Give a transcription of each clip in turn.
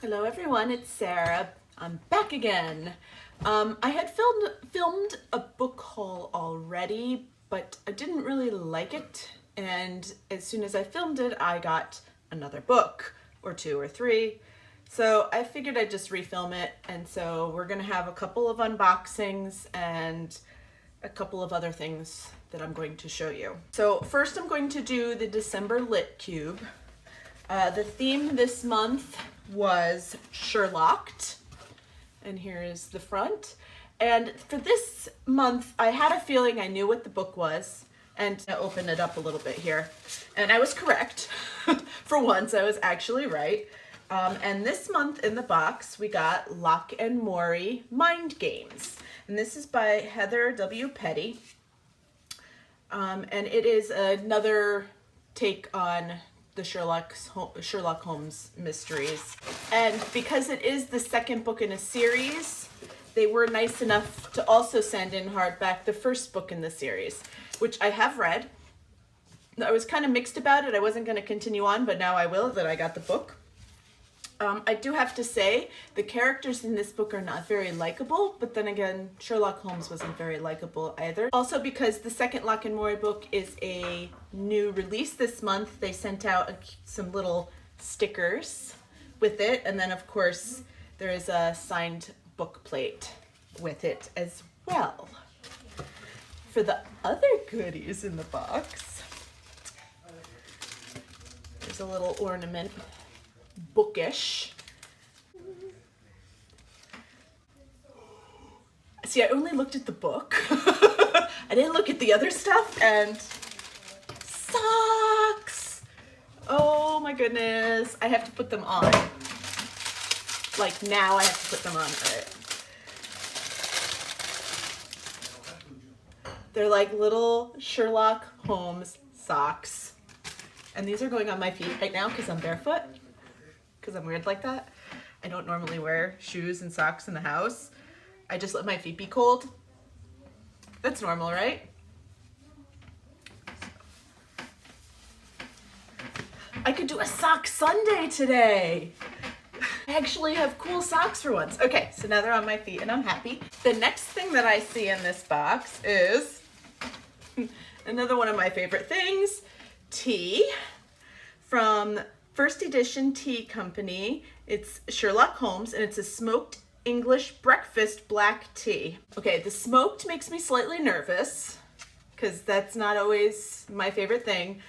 Hello everyone, it's Sarah. I'm back again. I had filmed a book haul already, but I didn't really like it, and as soon as I filmed it, I got another book, or two or three, so I figured I'd just refilm it, and so we're gonna have a couple of unboxings and a couple of other things that I'm going to show you. So first I'm going to do the December LitCube. The theme this month was Sherlocked, and here is the front. And for this month, I had a feeling I knew what the book was, and I opened it up a little bit here, and I was correct. For once, I was actually right. And this month in the box, we got Lock and Maury Mind Games, and this is by Heather W. Petty, and it is another take on the Sherlock Holmes mysteries. And because it is the second book in a series, they were nice enough to also send in hardback the first book in the series, which I have read. I was kind of mixed about it. I wasn't going to continue on, but now I will, that I got the book. I do have to say, the characters in this book are not very likable, but then again, Sherlock Holmes wasn't very likable either. Also, because the second Lock and Maury book is a new release this month, they sent out some little stickers with it, and then of course, there is a signed book plate with it as well. For the other goodies in the box, there's a little ornament. Bookish. See, I only looked at the book. I didn't look at the other stuff. And socks. Oh my goodness. I have to put them on. Like now I have to put them on. All right. They're like little Sherlock Holmes socks. And these are going on my feet right now because I'm barefoot. Because I'm weird like that. I don't normally wear shoes and socks in the house. I just let my feet be cold. That's normal, right? I could do a sock Sunday today. I actually have cool socks for once. Okay, so now they're on my feet and I'm happy. The next thing that I see in this box is another one of my favorite things, tea from First Edition Tea Company. It's Sherlock Holmes, and it's a smoked English breakfast black tea. Okay, the smoked makes me slightly nervous because that's not always my favorite thing,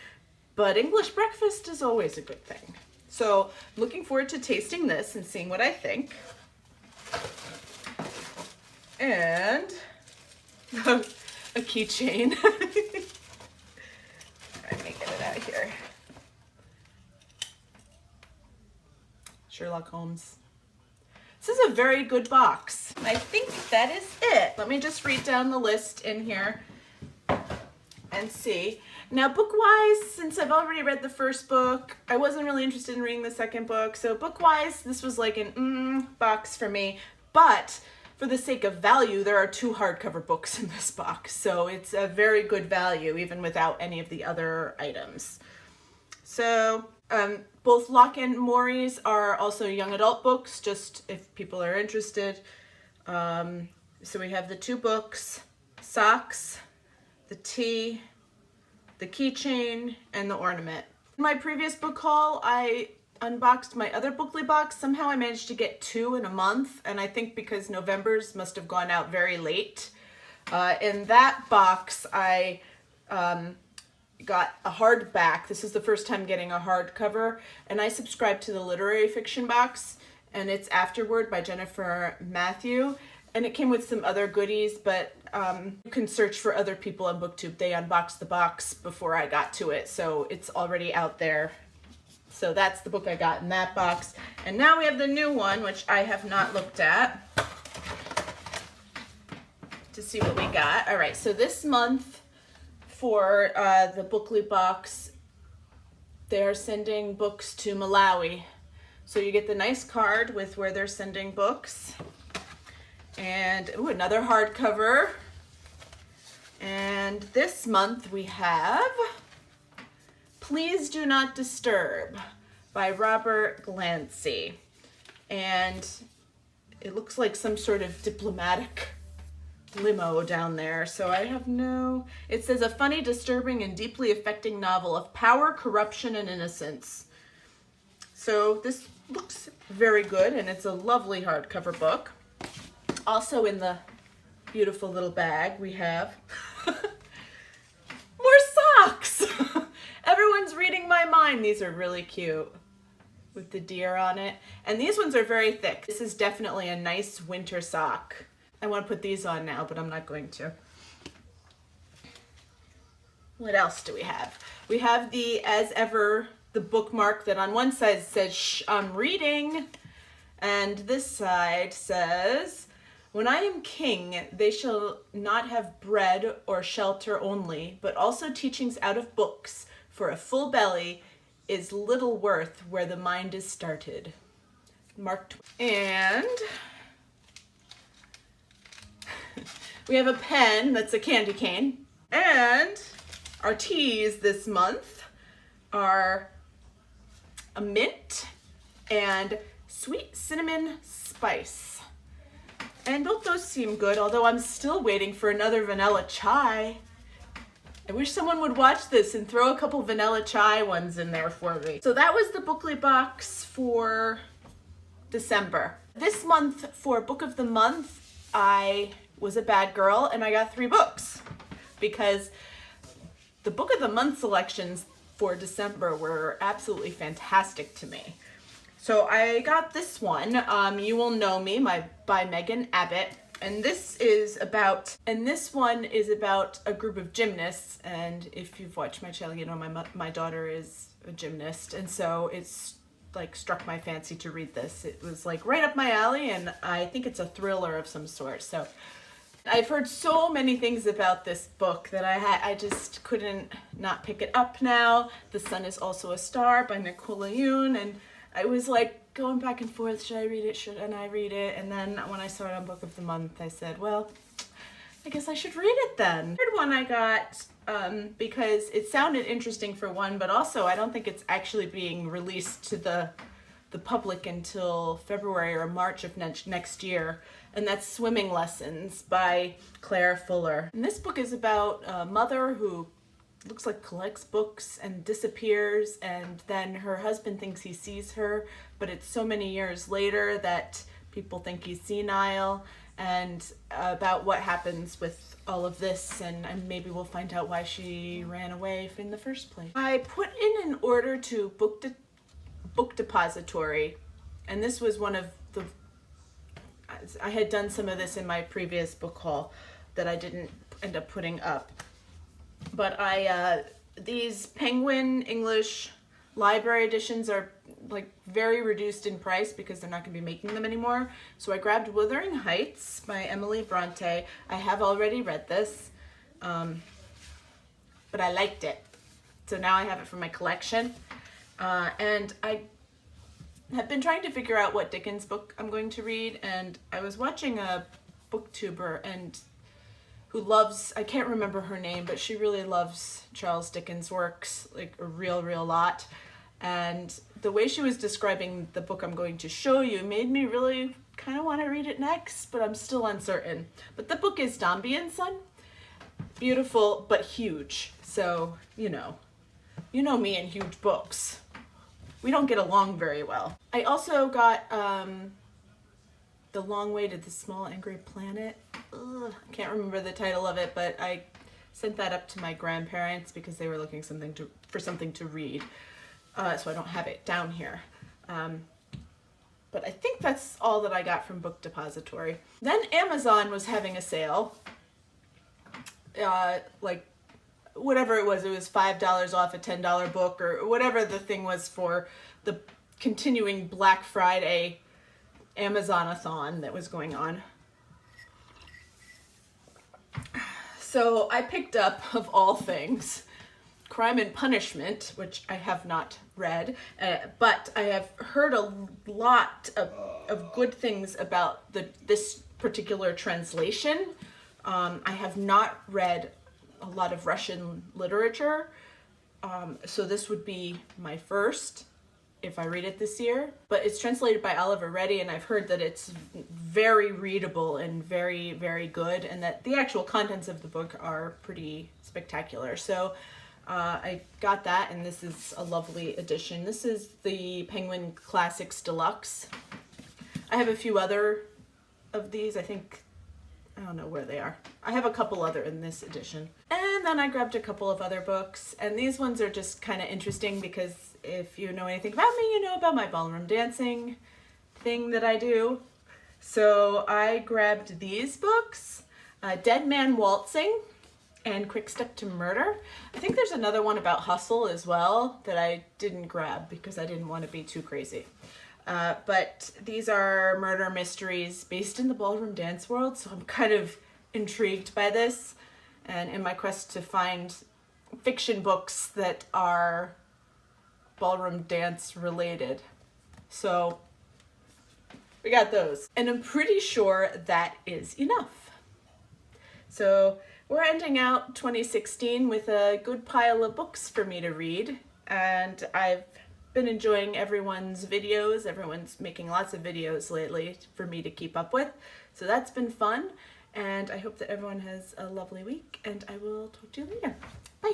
but English breakfast is always a good thing. So I'm looking forward to tasting this and seeing what I think. And a keychain. Let me get it out here. Sherlock Holmes. This is a very good box. I think that is it. Let me just read down the list in here and see. Now, book-wise, since I've already read the first book, I wasn't really interested in reading the second book. So book-wise, this was like an box for me. But for the sake of value, there are two hardcover books in this box. So it's a very good value, even without any of the other items. So, both Lock and Maury's are also young adult books, just if people are interested. So we have the two books, socks, the tea, the keychain, and the ornament. In my previous book haul, I unboxed my other Bookly box. Somehow I managed to get two in a month, and I think because November's must have gone out very late. In that box, I got a hardback. This is the first time getting a hardcover, and I subscribed to the literary fiction box, and it's Afterward by Jennifer Matthew, and it came with some other goodies, but you can search for other people on BookTube. They unboxed the box before I got to it, so it's already out there. So that's the book I got in that box. And now we have the new one, which I have not looked at, to see what we got. All right, so this month, for the Bookly box, they're sending books to Malawi. So you get the nice card with where they're sending books. And ooh, another hardcover. And this month we have Please Do Not Disturb by Robert Glancy. and it looks like some sort of diplomatic limo down there. So I have no, it says a funny, disturbing, and deeply affecting novel of power, corruption, and innocence. So this looks very good, and it's a lovely hardcover book. Also in the beautiful little bag we have more socks. Everyone's reading my mind. These are really cute with the deer on it. And these ones are very thick. This is definitely a nice winter sock. I want to put these on now, but I'm not going to. What else do we have? We have the, as ever, the bookmark that on one side says, "Shh, I'm reading." And this side says, "When I am king, they shall not have bread or shelter only, but also teachings out of books, for a full belly is little worth where the mind is started." Mark Twain. And we have a pen that's a candy cane. And our teas this month are a mint and sweet cinnamon spice. And both those seem good, although I'm still waiting for another vanilla chai. I wish someone would watch this and throw a couple vanilla chai ones in there for me. So that was the Bookly box for December. This month, for Book of the Month, I was a bad girl and I got 3 books, because the Book of the Month selections for December were absolutely fantastic to me. So I got this one, You Will Know Me by Megan Abbott. And this one is about a group of gymnasts. And if you've watched my channel, you know my daughter is a gymnast. And so it's like struck my fancy to read this. It was like right up my alley, and I think it's a thriller of some sort. So I've heard so many things about this book that I just couldn't not pick it up now. The Sun Is Also a Star by Nicola Yoon, and I was like going back and forth, should I read it, shouldn't I read it? And then when I saw it on Book of the Month, I said, well, I guess I should read it then. The third one I got because it sounded interesting for one, but also I don't think it's actually being released to the public until February or March of next year, and that's Swimming Lessons by Claire Fuller. And this book is about a mother who looks like collects books and disappears, and then her husband thinks he sees her, but it's so many years later that people think he's senile, and about what happens with all of this, and maybe we'll find out why she ran away in the first place. I put in an order to Book Depository, and this was one of the, I had done some of this in my previous book haul that I didn't end up putting up. But these Penguin English library editions are like very reduced in price because they're not going to be making them anymore. So I grabbed Wuthering Heights by Emily Bronte. I have already read this, but I liked it. So now I have it for my collection. And I have been trying to figure out what Dickens book I'm going to read, and I was watching a booktuber and who loves, I can't remember her name, but she really loves Charles Dickens' works, like a real lot. And the way she was describing the book I'm going to show you made me really kind of want to read it next, but I'm still uncertain. But the book is Dombey and Son. Beautiful, but huge. So, you know me and huge books. We don't get along very well. I also got The Long Way to the Small Angry Planet. I can't remember the title of it, but I sent that up to my grandparents because they were looking for something to read. So I don't have it down here. But I think that's all that I got from Book Depository. Then Amazon was having a sale. Like whatever it was $5 off a $10 book, or whatever the thing was for the continuing Black Friday Amazon-a-thon that was going on. So I picked up, of all things, Crime and Punishment, which I have not read, but I have heard a lot of good things about this particular translation. I have not read a lot of Russian literature, so this would be my first if I read it this year. But it's translated by Oliver Reddy, and I've heard that it's very readable and very, very good, and that the actual contents of the book are pretty spectacular. So I got that, and this is a lovely edition. This is the Penguin Classics Deluxe. I have a few other of these. I don't know where they are. I have a couple other in this edition. And then I grabbed a couple of other books, and these ones are just kind of interesting because if you know anything about me, you know about my ballroom dancing thing that I do. So I grabbed these books, Dead Man Waltzing and Quick Step to Murder. I think there's another one about hustle as well that I didn't grab because I didn't want to be too crazy. But these are murder mysteries based in the ballroom dance world, so I'm kind of intrigued by this, and in my quest to find fiction books that are ballroom dance related. So we got those, and I'm pretty sure that is enough. So we're ending out 2016 with a good pile of books for me to read, and I've been enjoying everyone's videos. Everyone's making lots of videos lately for me to keep up with. So that's been fun, and I hope that everyone has a lovely week, and I will talk to you later. Bye.